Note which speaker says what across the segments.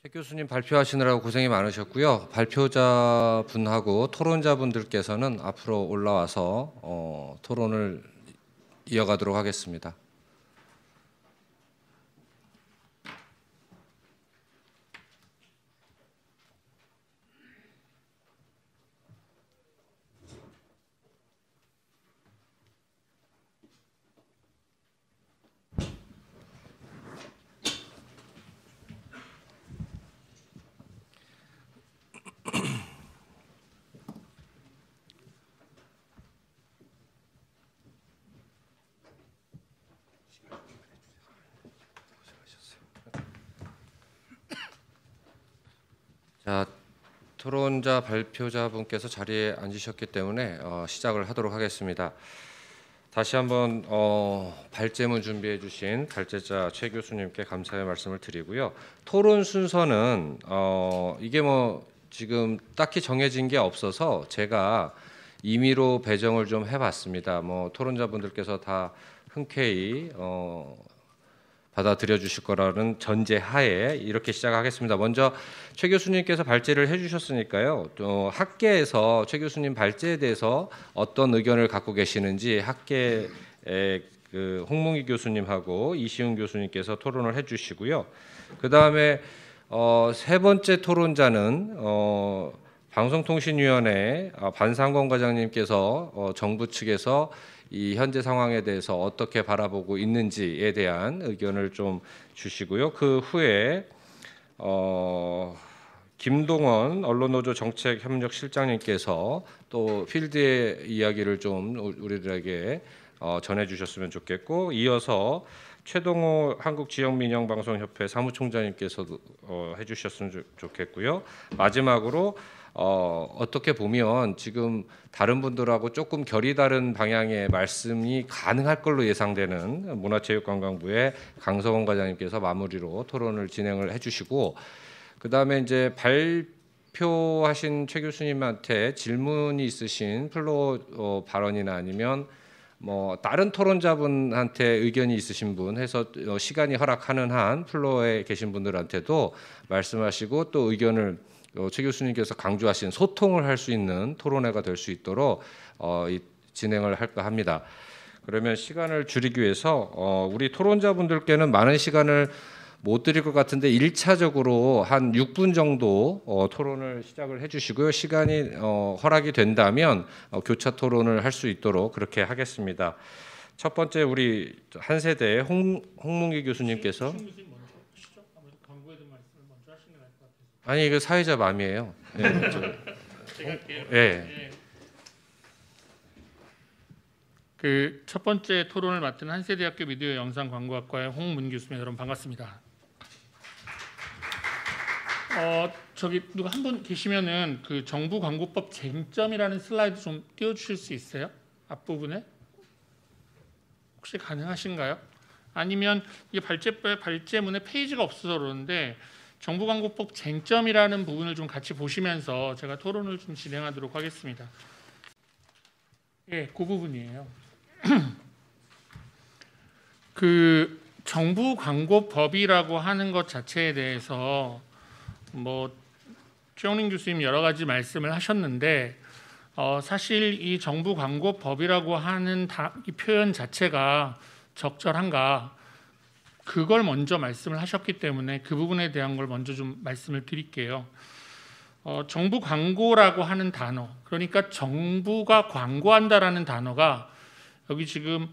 Speaker 1: 최 교수님 발표하시느라고 고생이 많으셨고요. 발표자분하고 토론자분들께서는 앞으로 올라와서 토론을 이어가도록 하겠습니다. 자, 토론자 발표자분께서 자리에 앉으셨기 때문에 시작을 하도록 하겠습니다. 다시 한번 발제문 준비해 주신 발제자 최 교수님께 감사의 말씀을 드리고요. 토론 순서는 이게 뭐 지금 딱히 정해진 게 없어서 제가 임의로 배정을 좀 해봤습니다. 뭐 토론자분들께서 다 흔쾌히 받아들여 주실 거라는 전제하에 이렇게 시작하겠습니다. 먼저 최 교수님께서 발제를 해주셨으니까요. 또 학계에서 최 교수님 발제에 대해서 어떤 의견을 갖고 계시는지 학계의 그 홍문기 교수님하고 이시훈 교수님께서 토론을 해주시고요. 그 다음에 세 번째 토론자는 방송통신위원회 반상권 과장님께서 정부 측에서 이 현재 상황에 대해서 어떻게 바라보고 있는지에 대한 의견을 좀 주시고요. 그 후에 김동원 언론노조 정책협력실장님께서 또 필드의 이야기를 좀 우리들에게 전해주셨으면 좋겠고, 이어서 최동호 한국지역민영방송협회 사무총장님께서도 해주셨으면 좋겠고요. 마지막으로 어떻게 보면 지금 다른 분들하고 조금 결이 다른 방향의 말씀이 가능할 걸로 예상되는 문화체육관광부의 강성원 과장님께서 마무리로 토론을 진행을 해주시고, 그 다음에 이제 발표하신 최 교수님한테 질문이 있으신 플로어 발언이나 아니면 뭐 다른 토론자분한테 의견이 있으신 분 해서 시간이 허락하는 한 플로어에 계신 분들한테도 말씀하시고, 또 의견을 최 교수님께서 강조하신 소통을 할 수 있는 토론회가 될 수 있도록 진행을 할까 합니다. 그러면 시간을 줄이기 위해서 우리 토론자분들께는 많은 시간을 못 드릴 것 같은데 1차적으로 한 6분 정도 토론을 시작을 해주시고요. 시간이 허락이 된다면 교차 토론을 할 수 있도록 그렇게 하겠습니다. 첫 번째 우리 한 세대 홍문기 교수님께서 아니 이거 사회자 맘이에요. 네,
Speaker 2: 네. 그 첫 번째 토론을 맡은 한세대학교 미디어 영상 광고학과의 홍문 교수님, 여러분 반갑습니다. 저기 누가 한 분 계시면은 그 정부 광고법 쟁점이라는 슬라이드 좀 띄워주실 수 있어요? 앞부분에 혹시 가능하신가요? 아니면 이게 발제문에 페이지가 없어서 그러는데 정부 광고법 쟁점이라는 부분을 좀 같이 보시면서 제가 토론을 좀 진행하도록 하겠습니다. 예, 그 부분이에요. 그 정부 광고법이라고 하는 것 자체에 대해서 뭐 최영린 교수님 여러 가지 말씀을 하셨는데 사실 이 정부 광고법이라고 하는 이 표현 자체가 적절한가, 그걸 먼저 말씀을 하셨기 때문에 그 부분에 대한 걸 먼저 좀 말씀을 드릴게요. 정부 광고라고 하는 단어, 그러니까 정부가 광고한다라는 단어가 여기 지금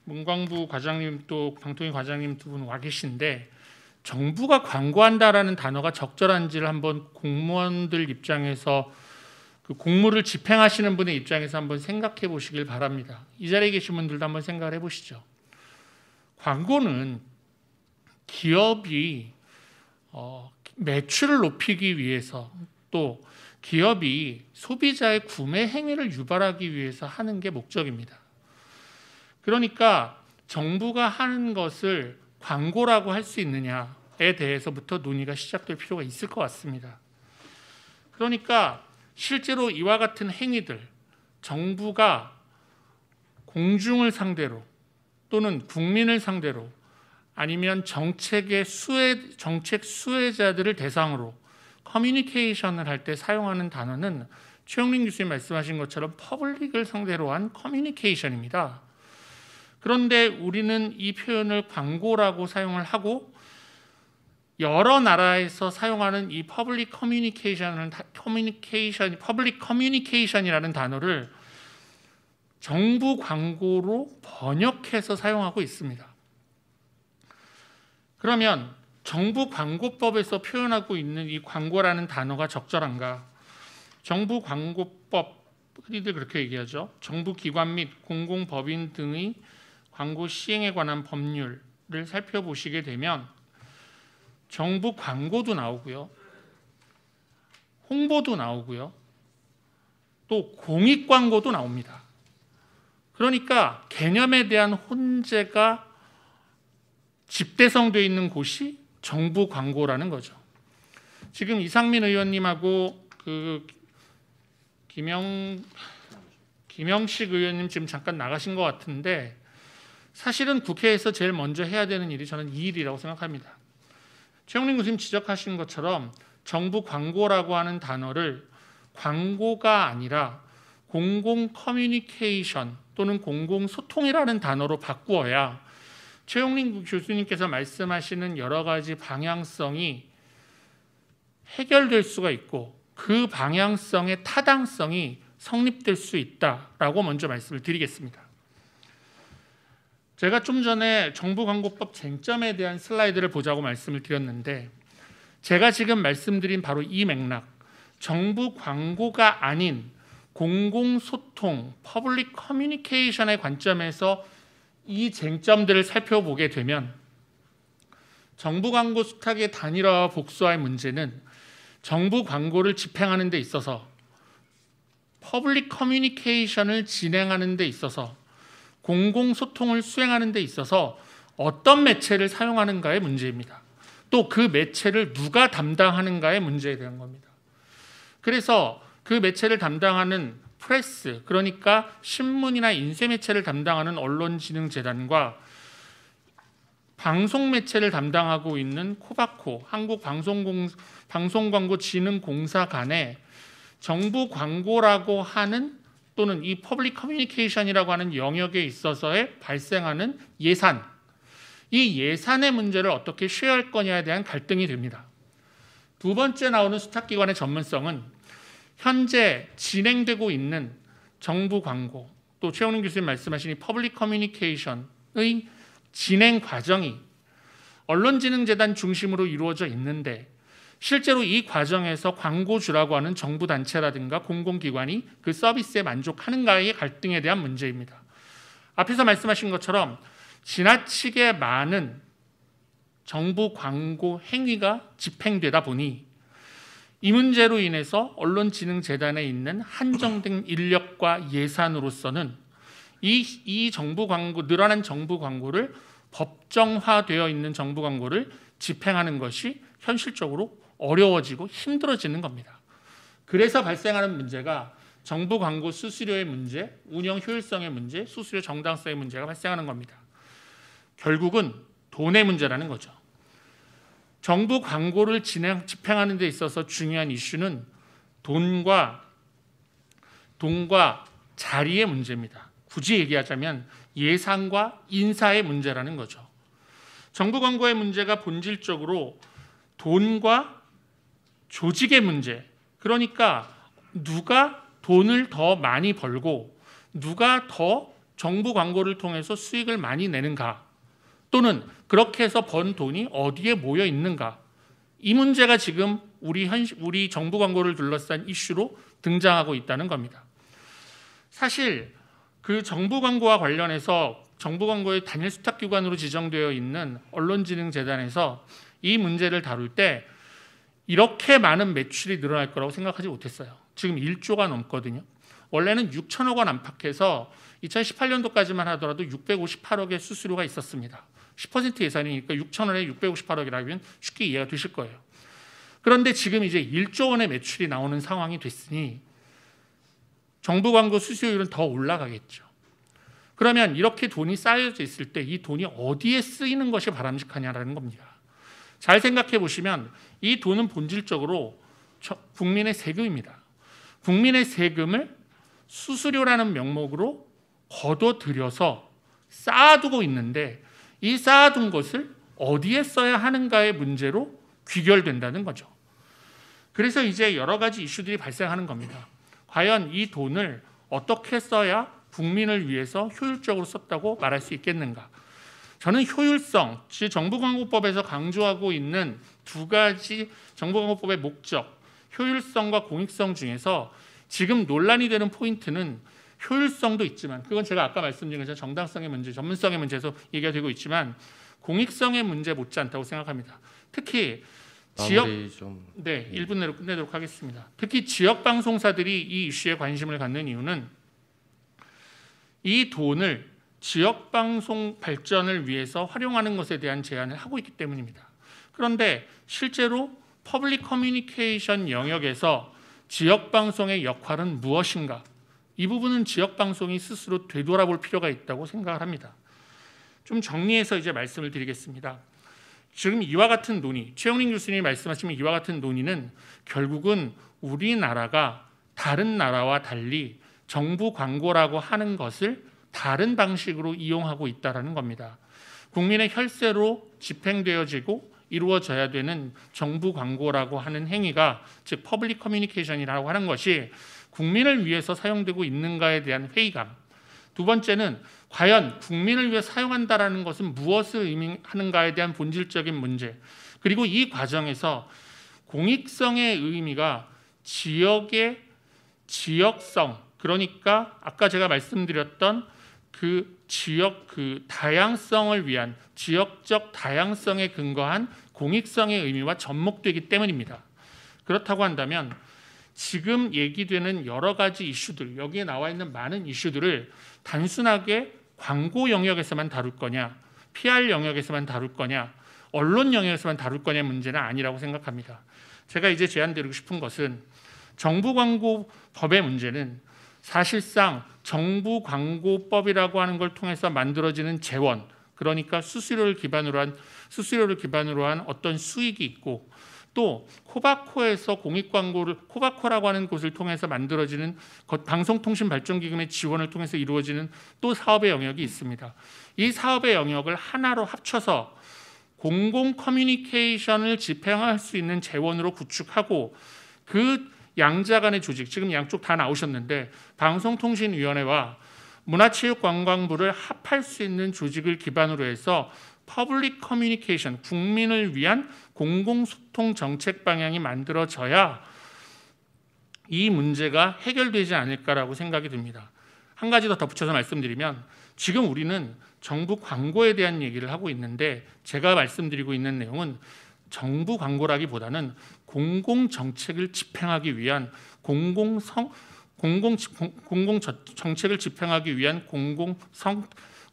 Speaker 2: 문광부 과장님 또 방통위 과장님 두 분 와 계신데, 정부가 광고한다라는 단어가 적절한지를 한번 공무원들 입장에서 그 공무를 집행하시는 분의 입장에서 한번 생각해 보시길 바랍니다. 이 자리에 계신 분들도 한번 생각을 해보시죠. 광고는 기업이 매출을 높이기 위해서, 또 기업이 소비자의 구매 행위를 유발하기 위해서 하는 게 목적입니다. 그러니까 정부가 하는 것을 광고라고 할 수 있느냐에 대해서부터 논의가 시작될 필요가 있을 것 같습니다. 그러니까 실제로 이와 같은 행위들, 정부가 공중을 상대로 또는 국민을 상대로 아니면 정책 수혜자들을 대상으로 커뮤니케이션을 할 때 사용하는 단어는 최영린 교수님 말씀하신 것처럼 퍼블릭을 상대로 한 커뮤니케이션입니다. 그런데 우리는 이 표현을 광고라고 사용을 하고 여러 나라에서 사용하는 이 퍼블릭 커뮤니케이션이라는 단어를 정부 광고로 번역해서 사용하고 있습니다. 그러면 정부 광고법에서 표현하고 있는 이 광고라는 단어가 적절한가? 정부 광고법, 흔히들 그렇게 얘기하죠. 정부 기관 및 공공법인 등의 광고 시행에 관한 법률을 살펴보시게 되면 정부 광고도 나오고요, 홍보도 나오고요, 또 공익 광고도 나옵니다. 그러니까 개념에 대한 혼재가 집대성되어 있는 곳이 정부 광고라는 거죠. 지금 이상민 의원님하고 김영식 의원님 지금 잠깐 나가신 것 같은데, 사실은 국회에서 제일 먼저 해야 되는 일이 저는 이 일이라고 생각합니다. 최영린 교수님 지적하신 것처럼 정부 광고라고 하는 단어를 광고가 아니라 공공 커뮤니케이션 또는 공공 소통이라는 단어로 바꾸어야 최영린 교수님께서 말씀하시는 여러 가지 방향성이 해결될 수가 있고 그 방향성의 타당성이 성립될 수 있다라고 먼저 말씀을 드리겠습니다. 제가 좀 전에 정부광고법 쟁점에 대한 슬라이드를 보자고 말씀을 드렸는데, 제가 지금 말씀드린 바로 이 맥락, 정부 광고가 아닌 공공소통, 퍼블릭 커뮤니케이션의 관점에서 이 쟁점들을 살펴보게 되면 정부 광고 수탁의 단일화와 복수화의 문제는 정부 광고를 집행하는 데 있어서, 퍼블릭 커뮤니케이션을 진행하는 데 있어서, 공공소통을 수행하는 데 있어서 어떤 매체를 사용하는가의 문제입니다. 또 그 매체를 누가 담당하는가의 문제에 대한 겁니다. 그래서 그 매체를 담당하는 프레스, 그러니까 신문이나 인쇄매체를 담당하는 언론진흥재단과 방송매체를 담당하고 있는 코바코, 한국방송광고진흥공사 간에 정부 광고라고 하는 또는 이 퍼블릭 커뮤니케이션이라고 하는 영역에 있어서의 발생하는 예산, 이 예산의 문제를 어떻게 쉐어할 거냐에 대한 갈등이 됩니다. 두 번째 나오는 수탁기관의 전문성은 현재 진행되고 있는 정부 광고, 또 최영린 교수님 말씀하신 이 퍼블릭 커뮤니케이션의 진행 과정이 언론진흥재단 중심으로 이루어져 있는데, 실제로 이 과정에서 광고주라고 하는 정부 단체라든가 공공기관이 그 서비스에 만족하는가의 갈등에 대한 문제입니다. 앞에서 말씀하신 것처럼 지나치게 많은 정부 광고 행위가 집행되다 보니 이 문제로 인해서 언론진흥재단에 있는 한정된 인력과 예산으로서는 이 정부 광고, 늘어난 정부 광고를 법정화되어 있는 정부 광고를 집행하는 것이 현실적으로 어려워지고 힘들어지는 겁니다. 그래서 발생하는 문제가 정부 광고 수수료의 문제, 운영 효율성의 문제, 수수료 정당성의 문제가 발생하는 겁니다. 결국은 돈의 문제라는 거죠. 정부 광고를 집행하는 데 있어서 중요한 이슈는 돈과 자리의 문제입니다. 굳이 얘기하자면 예산과 인사의 문제라는 거죠. 정부 광고의 문제가 본질적으로 돈과 조직의 문제, 그러니까 누가 돈을 더 많이 벌고 누가 더 정부 광고를 통해서 수익을 많이 내는가, 또는 그렇게 해서 번 돈이 어디에 모여 있는가, 이 문제가 지금 우리 정부 광고를 둘러싼 이슈로 등장하고 있다는 겁니다. 사실 그 정부 광고와 관련해서 정부 광고의 단일 수탁기관으로 지정되어 있는 언론진흥재단에서 이 문제를 다룰 때 이렇게 많은 매출이 늘어날 거라고 생각하지 못했어요. 지금 1조가 넘거든요. 원래는 6천억 원 안팎에서 2018년도까지만 하더라도 658억의 수수료가 있었습니다. 10% 예산이니까 6천원에 658억이라면 쉽게 이해가 되실 거예요. 그런데 지금 이제 1조 원의 매출이 나오는 상황이 됐으니 정부 광고 수수료율은 더 올라가겠죠. 그러면 이렇게 돈이 쌓여져 있을 때 이 돈이 어디에 쓰이는 것이 바람직하냐라는 겁니다. 잘 생각해 보시면 이 돈은 본질적으로 국민의 세금입니다. 국민의 세금을 수수료라는 명목으로 거둬들여서 쌓아두고 있는데 이 쌓아둔 것을 어디에 써야 하는가의 문제로 귀결된다는 거죠. 그래서 이제 여러 가지 이슈들이 발생하는 겁니다. 과연 이 돈을 어떻게 써야 국민을 위해서 효율적으로 썼다고 말할 수 있겠는가? 저는 효율성, 즉 정부광고법에서 강조하고 있는 두 가지 정부광고법의 목적, 효율성과 공익성 중에서 지금 논란이 되는 포인트는 효율성도 있지만 그건 제가 아까 말씀드린 것처럼 정당성의 문제, 전문성의 문제에서 얘기가 되고 있지만 공익성의 문제 못지않다고 생각합니다. 특히 지역 1분 내로 끝내도록 하겠습니다. 특히 지역 방송사들이 이 이슈에 관심을 갖는 이유는 이 돈을 지역 방송 발전을 위해서 활용하는 것에 대한 제안을 하고 있기 때문입니다. 그런데 실제로 퍼블릭 커뮤니케이션 영역에서 지역 방송의 역할은 무엇인가? 이 부분은 지역 방송이 스스로 되돌아볼 필요가 있다고 생각을 합니다. 좀 정리해서 이제 말씀을 드리겠습니다. 지금 이와 같은 논의, 최영린 교수님이 말씀하신 이와 같은 논의는 결국은 우리나라가 다른 나라와 달리 정부 광고라고 하는 것을 다른 방식으로 이용하고 있다는 겁니다. 국민의 혈세로 집행되어지고 이루어져야 되는 정부 광고라고 하는 행위가 즉 퍼블릭 커뮤니케이션이라고 하는 것이 국민을 위해서 사용되고 있는가에 대한 회의감. 두 번째는 과연 국민을 위해 사용한다라는 것은 무엇을 의미하는가에 대한 본질적인 문제. 그리고 이 과정에서 공익성의 의미가 지역의 지역성, 그러니까 아까 제가 말씀드렸던 그 지역 그 다양성을 위한 지역적 다양성에 근거한 공익성의 의미와 접목되기 때문입니다. 그렇다고 한다면 지금 얘기되는 여러 가지 이슈들, 여기에 나와 있는 많은 이슈들을 단순하게 광고 영역에서만 다룰 거냐, PR 영역에서만 다룰 거냐, 언론 영역에서만 다룰 거냐 문제는 아니라고 생각합니다. 제가 이제 제안드리고 싶은 것은 정부광고법의 문제는 사실상 정부광고법이라고 하는 걸 통해서 만들어지는 재원, 그러니까 수수료를 기반으로 한 어떤 수익이 있고 또 코바코에서 공익광고를 코바코라고 하는 곳을 통해서 만들어지는 방송통신발전기금의 지원을 통해서 이루어지는 또 사업의 영역이 있습니다. 이 사업의 영역을 하나로 합쳐서 공공 커뮤니케이션을 집행할 수 있는 재원으로 구축하고 그 양자 간의 조직, 지금 양쪽 다 나오셨는데 방송통신위원회와 문화체육관광부를 합할 수 있는 조직을 기반으로 해서 퍼블릭 커뮤니케이션, 국민을 위한 공공소통 정책 방향이 만들어져야 이 문제가 해결되지 않을까라고 생각이 듭니다. 한 가지 더 덧붙여서 말씀드리면 지금 우리는 정부 광고에 대한 얘기를 하고 있는데 제가 말씀드리고 있는 내용은 정부 광고라기보다는 공공 정책을 집행하기 위한 공공 정책을 집행하기 위한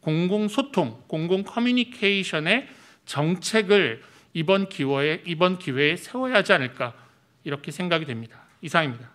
Speaker 2: 공공소통, 공공 커뮤니케이션의 정책을 이번 기회에 세워야 하지 않을까 이렇게 생각이 됩니다. 이상입니다.